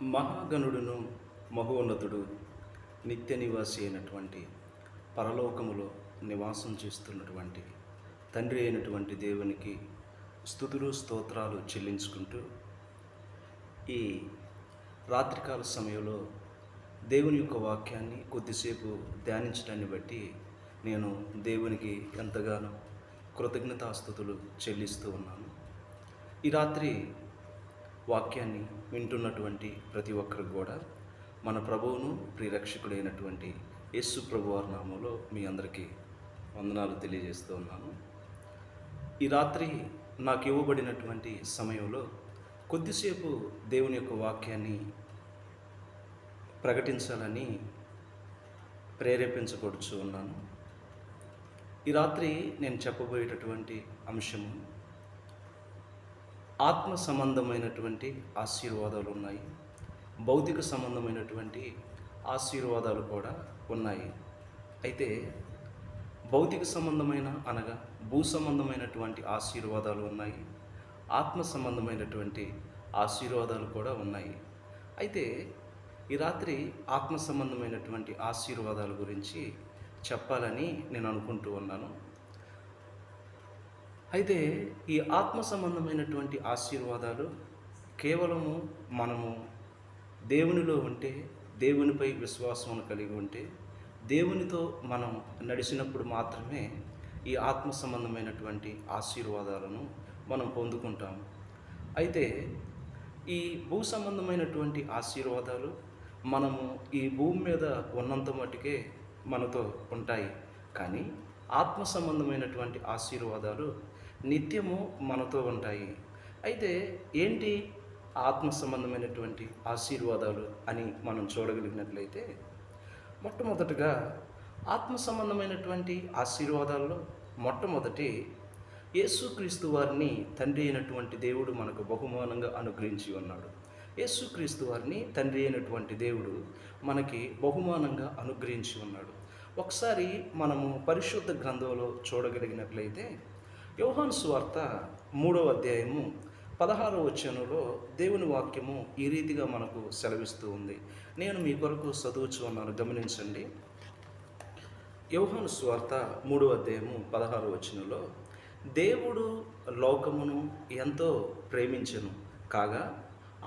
మహాగణుడును మహోన్నతుడు నిత్య నివాసి అయినటువంటి పరలోకములో నివాసం చేస్తున్నటువంటి తండ్రి అయినటువంటి దేవునికి స్తుతులు స్తోత్రాలు చెల్లించుకుంటూ ఈ రాత్రికాల సమయంలో దేవుని యొక్క వాక్యాన్ని కొద్దిసేపు ధ్యానించడాన్ని బట్టి నేను దేవునికి ఎంతగానో కృతజ్ఞతాస్తుతులు చెల్లిస్తూ ఉన్నాను. ఈ రాత్రి వాక్యాన్ని వింటున్నటువంటి ప్రతి ఒక్కరికి కూడా మన ప్రభువును ప్రియరక్షకుడైనటువంటి యేసు ప్రభువారి నామంలో మీ అందరికీ వందనాలు తెలియజేస్తూ ఉన్నాను. ఈ రాత్రి నాకు ఇవ్వబడినటువంటి సమయంలో కొద్దిసేపు దేవుని యొక్క వాక్యాన్ని ప్రకటించాలని ప్రేరేపించబడుచు ఉన్నాను. ఈ రాత్రి నేను చెప్పబోయేటటువంటి అంశము ఆత్మ సంబంధమైనటువంటి ఆశీర్వాదాలు ఉన్నాయి, భౌతిక సంబంధమైనటువంటి ఆశీర్వాదాలు కూడా ఉన్నాయి. అయితే భౌతిక సంబంధమైన అనగా భూ సంబంధమైనటువంటి ఆశీర్వాదాలు ఉన్నాయి, ఆత్మ సంబంధమైనటువంటి ఆశీర్వాదాలు కూడా ఉన్నాయి. అయితే ఈ రాత్రి ఆత్మ సంబంధమైనటువంటి ఆశీర్వాదాల గురించి చెప్పాలని నేను అనుకుంటూ ఉన్నాను. అయితే ఈ ఆత్మ సంబంధమైనటువంటి ఆశీర్వాదాలు కేవలము మనము దేవునిలో ఉంటే, దేవునిపై విశ్వాసం కలిగి ఉంటే, దేవునితో మనం నడిచినప్పుడు మాత్రమే ఈ ఆత్మ సంబంధమైనటువంటి ఆశీర్వాదాలను మనం పొందుకుంటాము. అయితే ఈ భూ సంబంధమైనటువంటి ఆశీర్వాదాలు మనము ఈ భూమి మీద ఉన్నంత మట్టుకే మనతో ఉంటాయి. కానీ ఆత్మ సంబంధమైనటువంటి ఆశీర్వాదాలు నిత్యము మనతో ఉంటాయి. అయితే ఏంటి ఆత్మ సంబంధమైనటువంటి ఆశీర్వాదాలు అని మనం చూడగలిగినట్లయితే, మొట్టమొదటగా ఆత్మ సంబంధమైనటువంటి ఆశీర్వాదాల్లో మొట్టమొదటి యేసుక్రీస్తు వారిని తండ్రి అయినటువంటి దేవుడు మనకు బహుమానంగా అనుగ్రహించి ఉన్నాడు. యేసుక్రీస్తు వారిని తండ్రి అయినటువంటి దేవుడు మనకి బహుమానంగా అనుగ్రహించి ఉన్నాడు. ఒకసారి మనము పరిశుద్ధ గ్రంథంలో చూడగలిగినట్లయితే యోహాను సువార్త 3వ అధ్యాయము 16వ వచనంలో దేవుని వాక్యము ఈ రీతిగా మనకు సెలవిస్తూ ఉంది. నేను మీ కొరకు చదువుచు ఉన్నాను, గమనించండి. యోహాను సువార్త 3వ అధ్యాయము 16వ వచనంలో, దేవుడు లోకమును ఎంతో ప్రేమించెను కాగా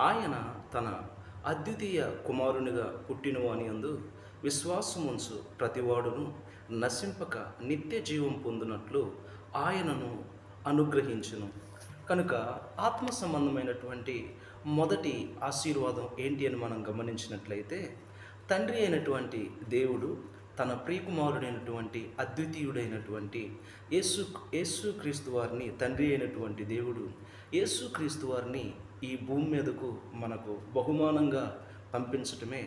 ఆయన తన అద్వితీయ కుమారునిగా పుట్టినవాని యందు విశ్వాసముంచు ప్రతివాడును నశింపక నిత్య జీవం పొందినట్లు ఆయనను అనుగ్రహించును. కనుక ఆత్మ సంబంధమైనటువంటి మొదటి ఆశీర్వాదం ఏంటి అని మనం గమనించినట్లయితే, తండ్రి అయినటువంటి దేవుడు తన ప్రియకుమారుడైనటువంటి అద్వితీయుడైనటువంటి యేసుక్రీస్తు వారిని, తండ్రి అయినటువంటి దేవుడు యేసుక్రీస్తు వారిని ఈ భూమి మీదకు మనకు బహుమానంగా పంపించటమే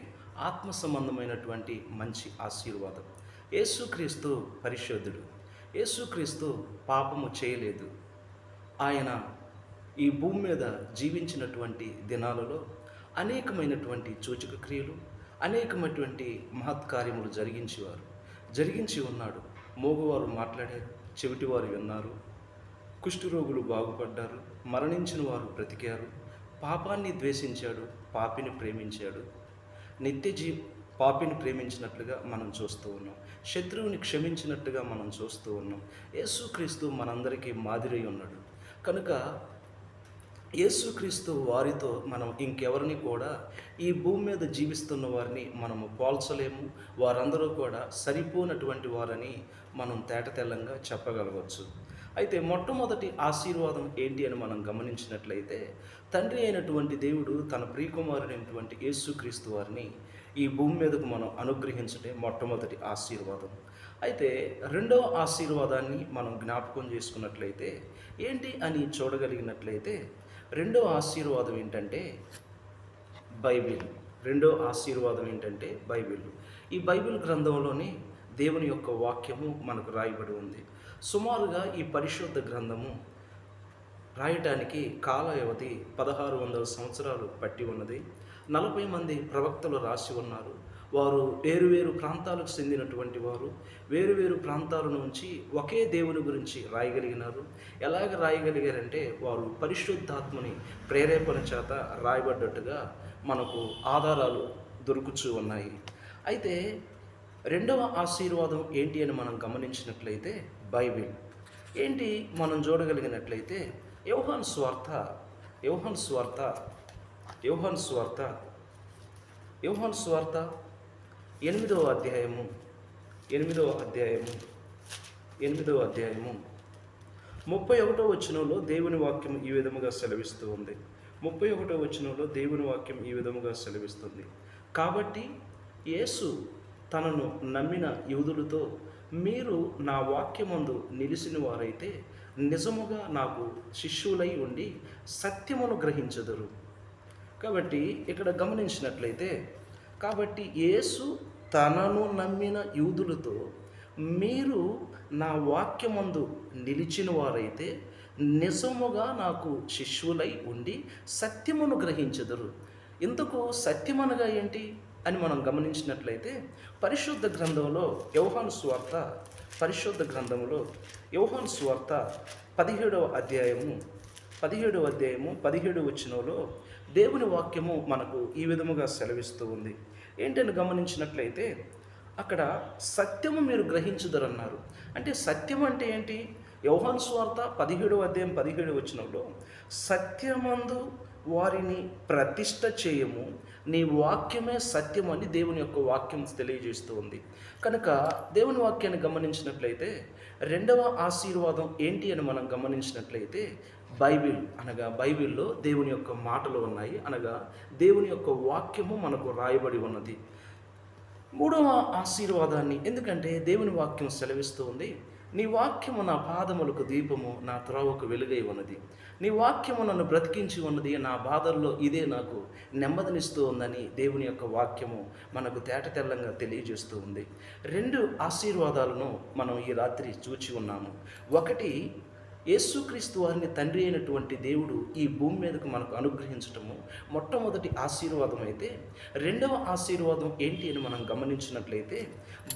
ఆత్మ సంబంధమైనటువంటి మంచి ఆశీర్వాదం. యేసుక్రీస్తు పరిశుద్ధుడు, యేసుక్రీస్తు పాపము చేయలేదు. ఆయన ఈ భూమి మీద జీవించినటువంటి దినాలలో అనేకమైనటువంటి సూచక క్రియలు, అనేకమైనటువంటి మహత్కార్యములు జరిగించి ఉన్నాడు. మోగవారు మాట్లాడారు, చెవిటివారు విన్నారు, కుష్ఠరోగులు బాగుపడ్డారు, మరణించిన వారు బ్రతికారు. పాపాన్ని ద్వేషించాడు, పాపిని ప్రేమించాడు. పాపిని ప్రేమించినట్లుగా మనం చూస్తూ ఉన్నాం, శత్రువుని క్షమించినట్టుగా మనం చూస్తూ ఉన్నాం. యేసుక్రీస్తు మనందరికీ మాదిరి ఉన్నాడు. కనుక యేసుక్రీస్తు వారితో మనం ఇంకెవరిని కూడా ఈ భూమి మీద జీవిస్తున్న వారిని మనము పోల్చలేము. వారందరూ కూడా సరిపోనటువంటి వారని మనం తేటతెల్లంగా చెప్పగలవచ్చు. అయితే మొట్టమొదటి ఆశీర్వాదం ఏంటి అని మనం గమనించినట్లయితే, తండ్రి అయినటువంటి దేవుడు తన ప్రియకుమారుడైనటువంటి యేసుక్రీస్తు వారిని ఈ భూమి మీదకు మనం అనుగ్రహించటే మొట్టమొదటి ఆశీర్వాదం. అయితే రెండవ ఆశీర్వాదాన్ని మనం జ్ఞాపకం చేసుకున్నట్లయితే ఏంటి అని చూడగలిగినట్లయితే, రెండవ ఆశీర్వాదం ఏంటంటే బైబిల్. రెండవ ఆశీర్వాదం ఏంటంటే బైబిల్. ఈ బైబిల్ గ్రంథంలోని దేవుని యొక్క వాక్యము మనకు రాయబడి ఉంది. సుమారుగా ఈ పరిశుద్ధ గ్రంథము రాయటానికి కాల వ్యవధి 1600 సంవత్సరాలు పట్టి ఉన్నది. 40 మంది ప్రవక్తలు రాసి ఉన్నారు. వారు వేరు ప్రాంతాలకు చెందినటువంటి వారు వేరు ప్రాంతాల నుంచి ఒకే దేవుని గురించి రాయగలిగినారు. ఎలాగ రాయగలిగారంటే వారు పరిశుద్ధాత్మని ప్రేరేపణ చేత రాయబడ్డట్టుగా మనకు ఆధారాలు దొరుకుతూ ఉన్నాయి. అయితే రెండవ ఆశీర్వాదం ఏంటి అని మనం గమనించినట్లయితే బైబిల్. ఏంటి మనం చూడగలిగినట్లయితే యోహాను స్వార్త యోహాను స్వార్త యోహాను స్వార్త యోహాను స్వార్త 8వ అధ్యాయము 8వ అధ్యాయము 8వ అధ్యాయము 31వ వచనంలో దేవుని వాక్యం ఈ విధముగా సెలవిస్తూ ఉంది. 31వ వచనంలో దేవుని వాక్యం ఈ విధముగా సెలవిస్తుంది. కాబట్టి యేసు తనను నమ్మిన యూదులతో, మీరు నా వాక్యమందు నిలిచిన వారైతే నిజముగా నాకు శిష్యులై ఉండి సత్యమును గ్రహించెదరు. కాబట్టి ఇక్కడ గమనించినట్లయితే, కాబట్టి యేసు తనను నమ్మిన యూదులతో, మీరు నా వాక్యమందు నిలిచిన వారైతే నిజముగా నాకు శిష్యులై ఉండి సత్యమును గ్రహించెదరు. ఇందుకు సత్యమనగా ఏంటి అని మనం గమనించినట్లయితే పరిశుద్ధ గ్రంథంలో యోహాను స్వార్త పరిశుద్ధ గ్రంథంలో యోహాను స్వార్త 17వ అధ్యాయము 17వ వచనంలో దేవుని వాక్యము మనకు ఈ విధముగా సెలవిస్తూ ఉంది. ఏంటని గమనించినట్లయితే అక్కడ సత్యము మీరు గ్రహించుదరన్నారు. అంటే సత్యం అంటే ఏంటి? యోహాను స్వార్త 17వ అధ్యాయం 17వ వచనంలో సత్యమందు వారిని ప్రతిష్ఠ చేయము, నీ వాక్యమే సత్యం అని దేవుని యొక్క వాక్యం తెలియజేస్తూ ఉంది. కనుక దేవుని వాక్యాన్ని గమనించినట్లయితే రెండవ ఆశీర్వాదం ఏంటి అని మనం గమనించినట్లయితే బైబిల్ అనగా బైబిల్లో దేవుని యొక్క మాటలు ఉన్నాయి, అనగా దేవుని యొక్క వాక్యము మనకు రాయబడి ఉన్నది. మూడవ ఆశీర్వాదాన్ని, ఎందుకంటే దేవుని వాక్యం సెలవిస్తూ ఉంది, నీ వాక్యము నా పాదములకు దీపము, నా త్రోవకు వెలుగై ఉన్నది. నీ వాక్యము నన్ను బ్రతికించి ఉన్నది, నా బాధల్లో ఇదే నాకు నెమ్మదినిస్తూ ఉందని దేవుని యొక్క వాక్యము మనకు తేటతెల్లంగా తెలియజేస్తూ ఉంది. 2 ఆశీర్వాదాలను మనం ఈ రాత్రి చూచి ఉన్నాము. ఒకటి, యేసుక్రీస్తు వారిని తండ్రి అయినటువంటి దేవుడు ఈ భూమి మీదకు మనకు అనుగ్రహించటము మొట్టమొదటి ఆశీర్వాదం అయితే, రెండవ ఆశీర్వాదం ఏంటి అని మనం గమనించినట్లయితే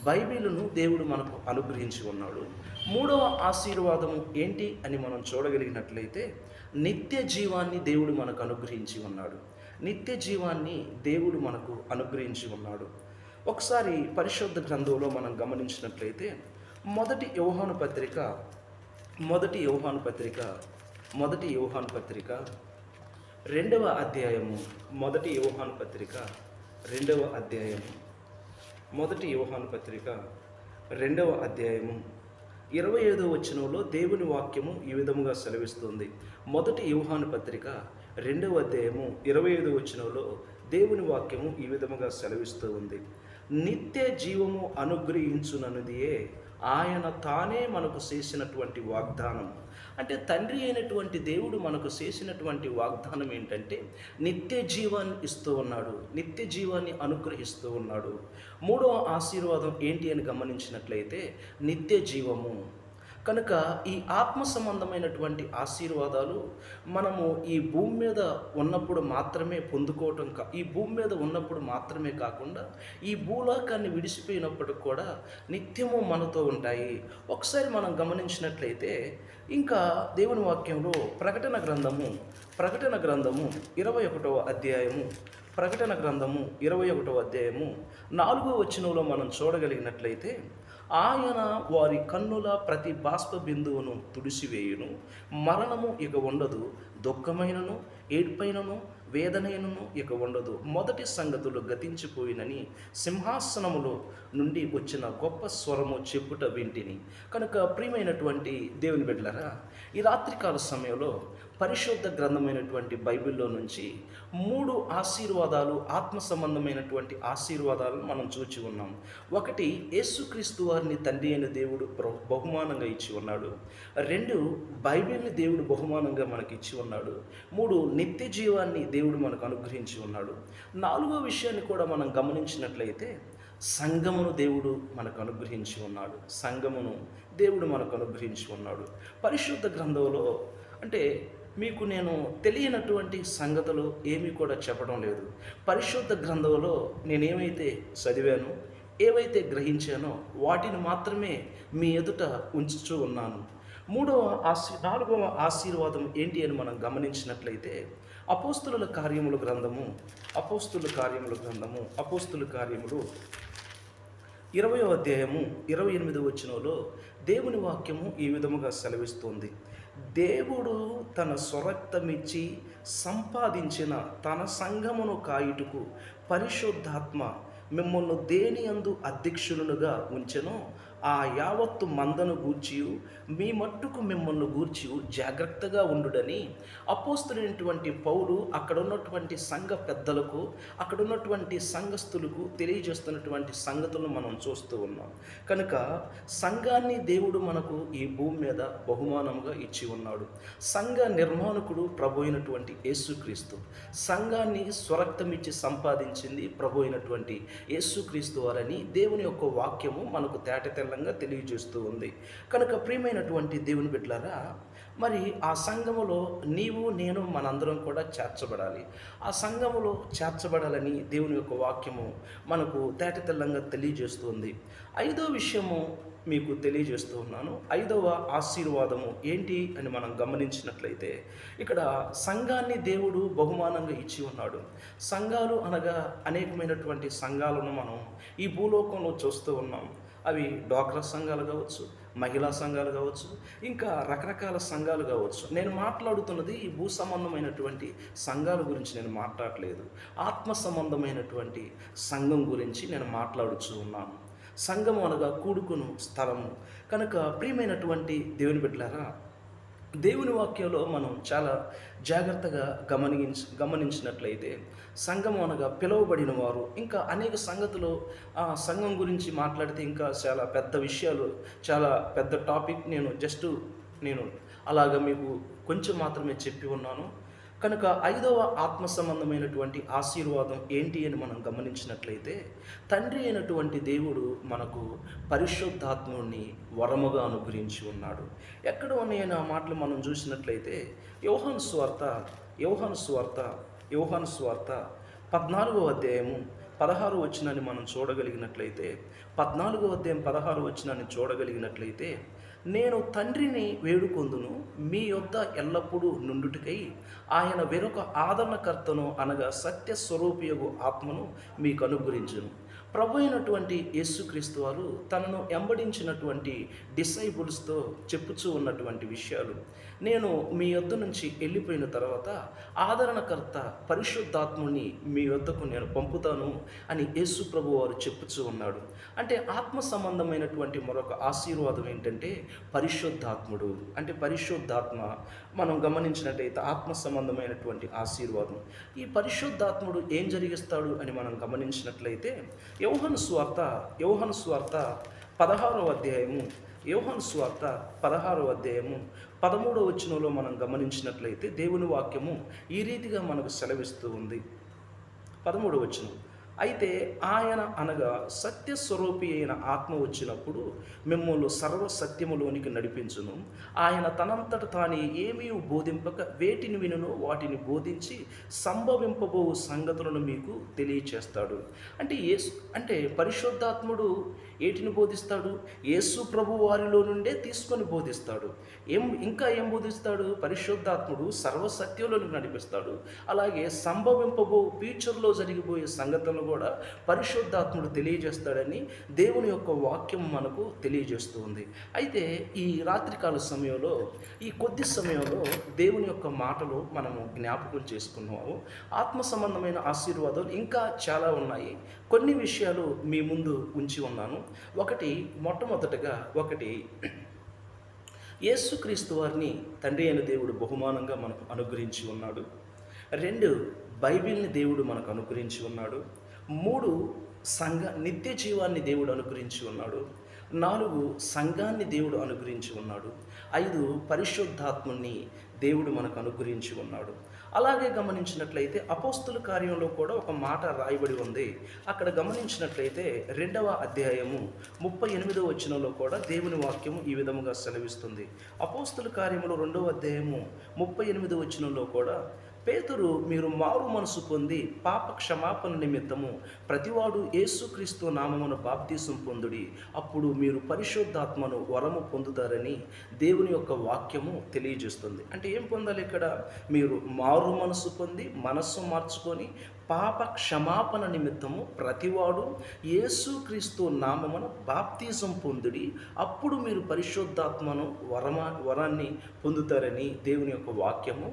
బైబిలును దేవుడు మనకు అనుగ్రహించి ఉన్నాడు. మూడవ ఆశీర్వాదం ఏంటి అని మనం చూడగలిగినట్లయితే నిత్య జీవాన్ని దేవుడు మనకు అనుగ్రహించి ఉన్నాడు. నిత్య జీవాన్ని దేవుడు మనకు అనుగ్రహించి ఉన్నాడు. ఒకసారి పరిశుద్ధ గ్రంథంలో మనం గమనించినట్లయితే మొదటి యోహాను పత్రిక 2వ అధ్యాయము 25వ వచనంలో దేవుని వాక్యము ఈ విధముగా సెలవిస్తుంది. మొదటి యోహాను పత్రిక 2వ అధ్యాయము 25వ వచనంలో దేవుని వాక్యము ఈ విధముగా సెలవిస్తూ ఉంది. నిత్య జీవము అనుగ్రహించుననిదియే ఆయన తానే మనకు చేసినటువంటి వాగ్దానం. అంటే తండ్రి అయినటువంటి దేవుడు మనకు చేసినటువంటి వాగ్దానం ఏంటంటే నిత్య జీవాన్ని ఇస్తూ ఉన్నాడు, నిత్య జీవాన్ని అనుగ్రహిస్తూ ఉన్నాడు. మూడవ ఆశీర్వాదం ఏంటి అని గమనించినట్లయితే నిత్య జీవము. కనుక ఈ ఆత్మ సంబంధమైనటువంటి ఆశీర్వాదాలు మనము ఈ భూమి మీద ఉన్నప్పుడు మాత్రమే పొందుకోవటం ఈ భూమి మీద ఉన్నప్పుడు మాత్రమే కాకుండా ఈ భూలోకాన్ని విడిచిపోయినప్పుడు కూడా నిత్యము మనతో ఉంటాయి. ఒకసారి మనం గమనించినట్లయితే ఇంకా దేవుని వాక్యంలో ప్రకటన గ్రంథము 21వ అధ్యాయము 21వ అధ్యాయము 4వ వచనంలో మనం చూడగలిగినట్లయితే ఆయన వారి కన్నుల ప్రతి బాష్ప బిందువును తుడిసివేయును, మరణము ఇక ఉండదు, దుఃఖమైనను ఏడ్పైనను వేదనైనను ఇక ఉండదు, మొదటి సంగతులు గతించిపోయినని సింహాసనములో నుండి వచ్చిన గొప్ప స్వరము చెప్పుట వింటిని. కనుక ప్రియమైనటువంటి దేవుని బిడ్డలారా, ఈ రాత్రికాల సమయంలో పరిశుద్ధ గ్రంథమైనటువంటి బైబిల్లో నుంచి 3 ఆశీర్వాదాలు, ఆత్మ సంబంధమైనటువంటి ఆశీర్వాదాలను మనం చూచి ఉన్నాం. ఒకటి, యేసుక్రీస్తు వారిని తండ్రి అయిన దేవుడు బహుమానంగా ఇచ్చి ఉన్నాడు. 2, బైబిల్ని దేవుడు బహుమానంగా మనకి ఇచ్చి ఉన్నాడు. 3, నిత్య జీవాన్ని దేవుడు మనకు అనుగ్రహించి ఉన్నాడు. 4వ విషయాన్ని కూడా మనం గమనించినట్లయితే సంఘమును దేవుడు మనకు అనుగ్రహించి ఉన్నాడు. సంఘమును దేవుడు మనకు అనుగ్రహించి ఉన్నాడు. పరిశుద్ధ గ్రంథంలో అంటే మీకు నేను తెలియనటువంటి సంగతులు ఏమీ కూడా చెప్పడం లేదు. పరిశుద్ధ గ్రంథంలో నేనేమైతే చదివానో, ఏవైతే గ్రహించానో వాటిని మాత్రమే మీ ఎదుట ఉంచుచూ ఉన్నాను. నాలుగవ ఆశీర్వాదం ఏంటి అని మనం గమనించినట్లయితే అపోస్తుల కార్యములు 20వ అధ్యాయము 28వ వచనంలో దేవుని వాక్యము ఈ విధముగా సెలవిస్తుంది. దేవుడు తన స్వరక్తమిచ్చి సంపాదించిన తన సంఘమును కాయుటకు పరిశుద్ధాత్మ మిమ్మల్ని దేని యందు అధ్యక్షులుగా ఉంచెనో ఆ యావత్తు మందను గూర్చియు మీ మట్టుకు మిమ్మల్ని గూర్చి జాగ్రత్తగా ఉండుడని అపోస్తులైనటువంటి పౌలు అక్కడ ఉన్నటువంటి సంఘ పెద్దలకు, అక్కడ ఉన్నటువంటి సంఘస్థులకు తెలియజేస్తున్నటువంటి సంగతులను మనం చూస్తూ ఉన్నాం. కనుక సంఘాన్ని దేవుడు మనకు ఈ భూమి మీద బహుమానంగా ఇచ్చి ఉన్నాడు. సంఘ నిర్మాణకుడు ప్రభు అయినటువంటి యేసుక్రీస్తు. సంఘాన్ని స్వరక్తమిచ్చి సంపాదించింది ప్రభు అయినటువంటి యేసుక్రీస్తు వారని దేవుని యొక్క వాక్యము మనకు తేటతెల్లంగా తెలియజేస్తూ ఉంది. కనుక ప్రియమైనటువంటి దేవుని బిడ్డలారా, మరి ఆ సంఘములో నీవు నేను మనందరం కూడా చేర్చబడాలి. ఆ సంఘములో చేర్చబడాలని దేవుని యొక్క వాక్యము మనకు తేటతెల్లంగా తెలియజేస్తుంది. ఐదో విషయము మీకు తెలియజేస్తూ ఉన్నాను. ఐదవ ఆశీర్వాదము ఏంటి అని మనం గమనించినట్లయితే ఇక్కడ సంఘాన్ని దేవుడు బహుమానంగా ఇచ్చి ఉన్నాడు. సంఘాలు అనగా అనేకమైనటువంటి సంఘాలను మనం ఈ భూలోకంలో చూస్తూ ఉన్నాం. అవి డ్వాక్రా సంఘాలు కావచ్చు, మహిళా సంఘాలు కావచ్చు, ఇంకా రకరకాల సంఘాలు కావచ్చు. నేను మాట్లాడుతున్నది ఈ భూ సంబంధమైనటువంటి సంఘాల గురించి నేను మాట్లాడలేదు. ఆత్మ సంబంధమైనటువంటి సంఘం గురించి నేను మాట్లాడుతూ ఉన్నాను. సంఘం అనగా కూడుకును స్థలము. కనుక ప్రియమైనటువంటి దేవుని బిడ్డలారా, దేవుని వాక్యంలో మనం చాలా జాగ్రత్తగా గమనించినట్లయితే సంఘం అనగా పిలువబడిన వారు, ఇంకా అనేక సంగతులు ఆ సంఘం గురించి మాట్లాడితే ఇంకా చాలా పెద్ద విషయాలు, చాలా పెద్ద టాపిక్. నేను అలాగ మీకు కొంచెం మాత్రమే చెప్పి ఉన్నాను. కనుక ఐదవ ఆత్మ సంబంధమైనటువంటి ఆశీర్వాదం ఏంటి అని మనం గమనించినట్లయితే తండ్రి అయినటువంటి దేవుడు మనకు పరిశుద్ధాత్ముడిని వరముగా అనుగ్రహించి ఉన్నాడు. ఎక్కడ ఉన్నాయని ఆ మాటలు మనం చూసినట్లయితే యోహాను సువార్త 14వ అధ్యాయము 16 వచనాన్ని మనం చూడగలిగినట్లయితే 14వ అధ్యాయం 16 వచనాన్ని చూడగలిగినట్లయితే నేను తండ్రిని వేడుకొందును, మీ యొద్ద ఎల్లప్పుడూ నుండుటకై ఆయన వేరొక ఆదరణకర్తను అనగా సత్యస్వరూపియగు ఆత్మను మీకు అనుగ్రహించును. ప్రభు అయినటువంటి యేసుక్రీస్తు వారు తనను వెంబడించినటువంటి డిసైబుల్స్తో చెప్పుచూ ఉన్నటువంటి విషయాలు, నేను మీ యొద్ద నుంచి వెళ్ళిపోయిన తర్వాత ఆదరణకర్త పరిశుద్ధాత్ముని మీ వద్దకు నేను పంపుతాను అని యేసు ప్రభు వారు చెప్పుచూ ఉన్నాడు. అంటే ఆత్మ సంబంధమైనటువంటి మరొక ఆశీర్వాదం ఏంటంటే పరిశుద్ధాత్ముడు. అంటే పరిశుద్ధాత్మ మనం గమనించినట్లయితే ఆత్మ సంబంధమైనటువంటి ఆశీర్వాదం. ఈ పరిశుద్ధాత్ముడు ఏం జరిగిస్తాడు అని మనం గమనించినట్లయితే యోహాను సువార్త 16వ అధ్యాయము 13వ వచనంలో మనం గమనించినట్లయితే దేవుని వాక్యము ఈ రీతిగా మనకు సెలవిస్తూ ఉంది. 13వ వచనం, అయితే ఆయన అనగా సత్యస్వరూపి అయిన ఆత్మ వచ్చినప్పుడు మిమ్మల్ని సర్వసత్యములోనికి నడిపించును. ఆయన తనంతట తానే ఏమీ బోధింపక వేటిని వినునో వాటిని బోధించి సంభవింపబో సంగతులను మీకు తెలియచేస్తాడు. అంటే పరిశుద్ధాత్ముడు ఏటిని బోధిస్తాడు? యేసు ప్రభు వారిలో నుండే తీసుకొని బోధిస్తాడు. ఇంకా ఏం బోధిస్తాడు? పరిశుద్ధాత్ముడు సర్వసత్యంలోనికి నడిపిస్తాడు. అలాగే సంభవింపబో ఫ్యూచర్లో జరిగిపోయే సంగతులను కూడా పరిశుద్ధాత్ముడు తెలియజేస్తాడని దేవుని యొక్క వాక్యం మనకు తెలియజేస్తూ ఉంది. అయితే ఈ రాత్రికాల సమయంలో, ఈ కొద్ది సమయంలో దేవుని యొక్క మాటలు మనము జ్ఞాపకం చేసుకున్నాము. ఆత్మ సంబంధమైన ఆశీర్వాదాలు ఇంకా చాలా ఉన్నాయి. కొన్ని విషయాలు మీ ముందు ఉంచి ఉన్నాను. మొట్టమొదటగా యేసుక్రీస్తు వారిని తండ్రి అయిన దేవుడు బహుమానంగా మనకు అనుగ్రహించి ఉన్నాడు. 2 బైబిల్ని దేవుడు మనకు అనుగ్రహించి ఉన్నాడు. 3 నిత్య జీవాన్ని దేవుడు అనుగ్రహించి ఉన్నాడు. 4 సంఘాన్ని దేవుడు అనుగ్రహించి ఉన్నాడు. 5 పరిశుద్ధాత్ముని దేవుడు మనకు అనుగ్రహించి ఉన్నాడు. అలాగే గమనించినట్లయితే అపోస్తుల కార్యంలో కూడా ఒక మాట రాయబడి ఉంది. అక్కడ గమనించినట్లయితే 2వ అధ్యాయము 38వ వచనంలో కూడా దేవుని వాక్యము ఈ విధముగా సెలవిస్తుంది. అపోస్తుల కార్యములో 2వ అధ్యాయము 38వ వచనంలో కూడా పేతురు, మీరు మారు మనసు పొంది పాప క్షమాపణ నిమిత్తము ప్రతివాడు యేసుక్రీస్తు నామమున బాప్తీసం పొందుడి, అప్పుడు మీరు పరిశుద్ధాత్మను వరము పొందుతారని దేవుని యొక్క వాక్యము తెలియజేస్తుంది. అంటే ఏం పొందాలి ఇక్కడ? మీరు మారు మనసు పొంది మనస్సు మార్చుకొని పాప క్షమాపణ నిమిత్తము ప్రతివాడు యేసుక్రీస్తు నామమున బాప్తీసం పొందుడి, అప్పుడు మీరు పరిశుద్ధాత్మను వరాన్ని పొందుతారని దేవుని యొక్క వాక్యము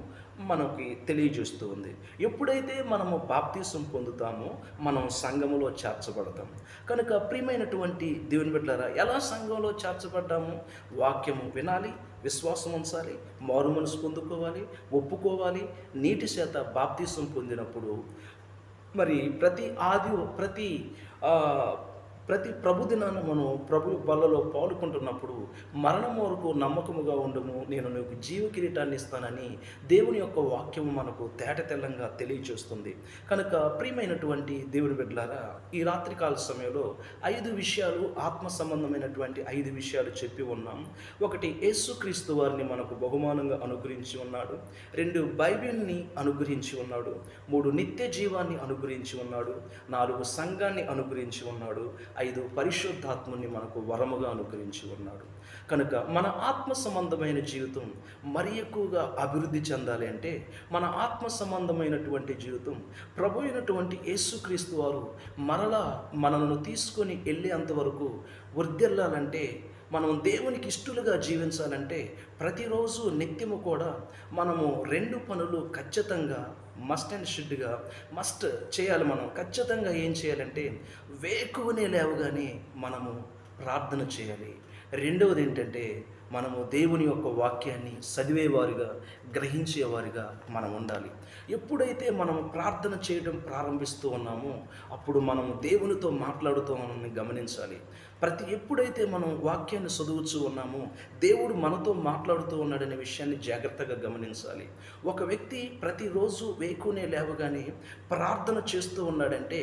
మనకి తెలియజేస్తూ ఉంది. ఎప్పుడైతే మనము బాప్తీసం పొందుతామో మనం సంఘములో చేర్చబడతాం. కనుక ప్రియమైనటువంటి దేవుని బిడ్డలారా, ఎలా సంఘంలో చేర్చబడ్డాము? వాక్యము వినాలి, విశ్వాసం ఉంచాలి, మారు మనసు పొందుకోవాలి, ఒప్పుకోవాలి. నీటి చేత బాప్తీసం పొందినప్పుడు మరి ప్రతి ప్రభు దినాన మనం ప్రభు బలలో పాల్గొంటున్నప్పుడు మరణం వరకు నమ్మకముగా ఉండము, నేను నీకు జీవ కిరీటాన్ని ఇస్తానని దేవుని యొక్క వాక్యము మనకు తేటతెల్లంగా తెలియజేస్తుంది. కనుక ప్రియమైనటువంటి దేవుని బిడ్డలారా, ఈ రాత్రికాల సమయంలో 5 విషయాలు, ఆత్మ సంబంధమైనటువంటి 5 విషయాలు చెప్పి ఉన్నాం. 1, యేసుక్రీస్తు వారిని మనకు బహుమానంగా అనుగ్రహించి ఉన్నాడు. 2, బైబిల్ని అనుగ్రహించి ఉన్నాడు. 3, నిత్య జీవాన్ని అనుగ్రహించి ఉన్నాడు. 4, సంఘాన్ని అనుగ్రహించి ఉన్నాడు. 5, పరిశుద్ధాత్మని మనకు వరముగా అనుగ్రహించి ఉన్నాడు. కనుక మన ఆత్మ సంబంధమైన జీవితం మరి ఎక్కువగా అభివృద్ధి చెందాలి అంటే, మన ఆత్మ సంబంధమైనటువంటి జీవితం ప్రభు అయినటువంటి యేసుక్రీస్తు వారు మరలా మనల్ని తీసుకొని వెళ్ళేంతవరకు వర్ధిల్లాలంటే, మనం దేవునికి ఇష్టలుగా జీవించాలంటే ప్రతిరోజు నిత్యము కూడా మనము 2 పనులు ఖచ్చితంగా మస్ట్ చేయాలి. మనం ఖచ్చితంగా ఏం చేయాలంటే, వేకువనే లేవగానే మనము ప్రార్థన చేయాలి. రెండవది ఏంటంటే, మనము దేవుని యొక్క వాక్యాన్ని చదివేవారుగా, గ్రహించేవారుగా మనం ఉండాలి. ఎప్పుడైతే మనం ప్రార్థన చేయడం ప్రారంభిస్తూ ఉన్నామో అప్పుడు మనము దేవునితో మాట్లాడుతూ ఉన్నామని గమనించాలి. ఎప్పుడైతే మనం వాక్యాన్ని చదువుతూ ఉన్నామో దేవుడు మనతో మాట్లాడుతూ ఉన్నాడనే విషయాన్ని జాగ్రత్తగా గమనించాలి. ఒక వ్యక్తి ప్రతిరోజు వేకునే లేవగానే ప్రార్థన చేస్తూ ఉన్నాడంటే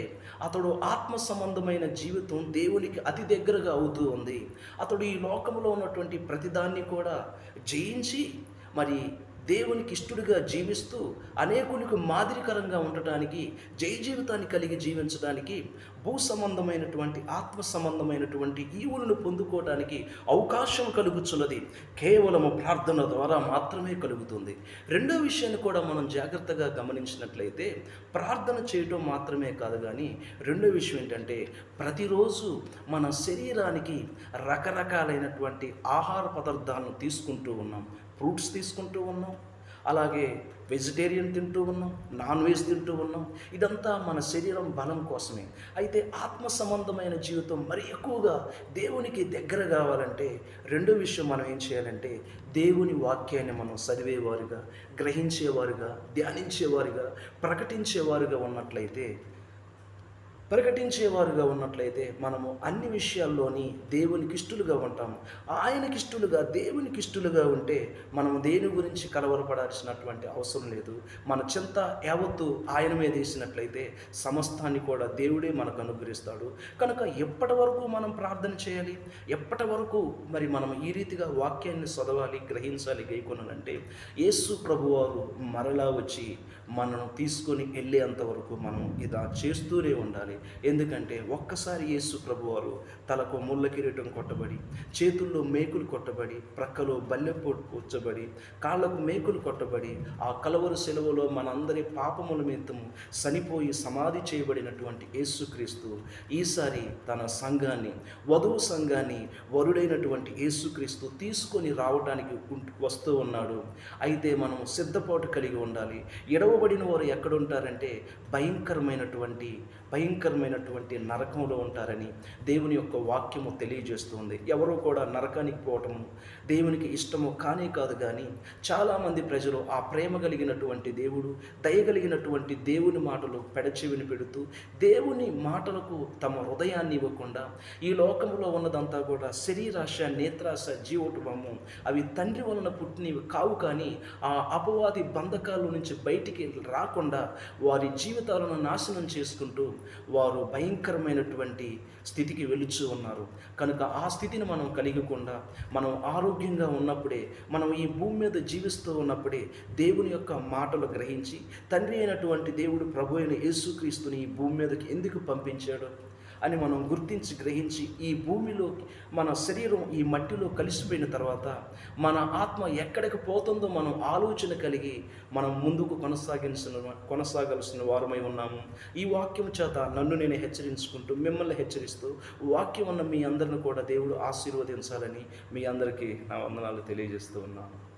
అతడు ఆత్మ సంబంధమైన జీవితం దేవునికి అతి దగ్గరగా అవుతూ ఉంది. అతడు ఈ లోకంలో ఉన్నటువంటి ప్రతిదాన్ని కూడా జయించి మరి దేవునికి ఇష్టడుగా జీవిస్తూ అనేకులకు మాదిరికరంగా ఉండటానికి, జయ జీవితాన్ని కలిగి జీవించడానికి, భూ సంబంధమైనటువంటి ఆత్మ సంబంధమైనటువంటి ఈవులను పొందుకోవడానికి అవకాశం కలుగుతున్నది కేవలము ప్రార్థన ద్వారా మాత్రమే కలుగుతుంది. రెండో విషయాన్ని కూడా మనం జాగ్రత్తగా గమనించినట్లయితే, ప్రార్థన చేయటం మాత్రమే కాదు, కానీ రెండో విషయం ఏంటంటే, ప్రతిరోజు మన శరీరానికి రకరకాలైనటువంటి ఆహార పదార్థాలను తీసుకుంటూ ఉన్నాం. ఫ్రూట్స్ తీసుకుంటూ ఉన్నాం, అలాగే వెజిటేరియన్ తింటూ ఉన్నాం, నాన్ వెజ్ తింటూ ఉన్నాం. ఇదంతా మన శరీరం బలం కోసమే. అయితే ఆత్మ సంబంధమైన జీవితం మరి ఎక్కువగా దేవునికి దగ్గర కావాలంటే రెండో విషయం మనం ఏం చేయాలంటే, దేవుని వాక్యాన్ని మనం చదివేవారుగా, గ్రహించేవారుగా, ధ్యానించేవారుగా, ప్రకటించేవారుగా ఉన్నట్లయితే మనము అన్ని విషయాల్లోని దేవునికి ఇష్టలుగా ఉంటాము. ఆయనకి ఇష్టలుగా, దేవునికి ఇష్టలుగా ఉంటే మనము దేని గురించి కలవరపడాల్సినటువంటి అవసరం లేదు. మన చింత యావత్తు ఆయన మీద వేసినట్లయితే సమస్తాన్ని కూడా దేవుడే మనకు అనుగ్రహిస్తాడు. కనుక ఎప్పటి వరకు మనం ప్రార్థన చేయాలి? ఎప్పటి వరకు మరి మనం ఈ రీతిగా వాక్యాన్ని చదవాలి, గ్రహించాలి, గైకొనాలంటే యేసు ప్రభువారు మరలా వచ్చి మనను తీసుకొని వెళ్ళేంత వరకు మనం ఇలా చేస్తూనే ఉండాలి. ఎందుకంటే ఒక్కసారి యేసు ప్రభువారు తలకు ముళ్ళ కిరీటం కొట్టబడి, చేతుల్లో మేకులు కొట్టబడి, ప్రక్కలో బల్లెపోటు కూర్చబడి, కాళ్ళకు మేకులు కొట్టబడి, ఆ కలవరు సెలవులో మనందరి పాపముల నిమిత్తము చనిపోయి సమాధి చేయబడినటువంటి యేసుక్రీస్తు ఈసారి తన సంఘాన్ని, వధువు సంఘాన్ని వరుడైనటువంటి యేసుక్రీస్తు తీసుకొని రావడానికి వస్తూ ఉన్నాడు. అయితే మనం సిద్ధపాటు కలిగి ఉండాలి. ఎడవబడిన వారు ఎక్కడుంటారంటే భయంకరమైనటువంటి భయంకరమైనటువంటి నరకంలో ఉంటారని దేవుని యొక్క వాక్యము తెలియజేస్తుంది. ఎవరు కూడా నరకానికి పోవటము దేవునికి ఇష్టము కానే కాదు. కానీ చాలామంది ప్రజలు ఆ ప్రేమ కలిగినటువంటి దేవుడు, దయగలిగినటువంటి దేవుని మాటలు పెడచెవిని పెడుతూ దేవుని మాటలకు తమ హృదయాన్ని ఇవ్వకుండా ఈ లోకంలో ఉన్నదంతా కూడా శరీరాశ, నేత్రాశ, జీవోటమము అవి తండ్రి వలన పుట్టినవి కావు. కానీ ఆ అపవాది బంధకాల నుంచి బయటికి రాకుండా వారి జీవితాలను నాశనం చేసుకుంటూ వారు భయంకరమైనటువంటి స్థితికి వెళుచూ ఉన్నారు. కనుక ఆ స్థితిని మనం కలిగకుండా మనం ఆరోగ్యంగా ఉన్నప్పుడే, మనం ఈ భూమి మీద జీవిస్తూ ఉన్నప్పుడే దేవుని యొక్క మాటలు గ్రహించి తండ్రి అయినటువంటి దేవుడు ప్రభు అయిన యేసుక్రీస్తుని ఈ భూమి మీదకి ఎందుకు పంపించాడు అని మనం గుర్తించి గ్రహించి ఈ భూమిలోకి మన శరీరం ఈ మట్టిలో కలిసిపోయిన తర్వాత మన ఆత్మ ఎక్కడికి పోతుందో మనం ఆలోచన కలిగి మనం ముందుకు కొనసాగాల్సిన వారమై ఉన్నాము. ఈ వాక్యం చేత నన్ను నేను హెచ్చరించుకుంటూ మిమ్మల్ని హెచ్చరిస్తూ వాక్యం ఉన్న మీ అందరిని కూడా దేవుడు ఆశీర్వదించాలని మీ అందరికీ నా వందనాలు తెలియజేస్తూ ఉన్నాను.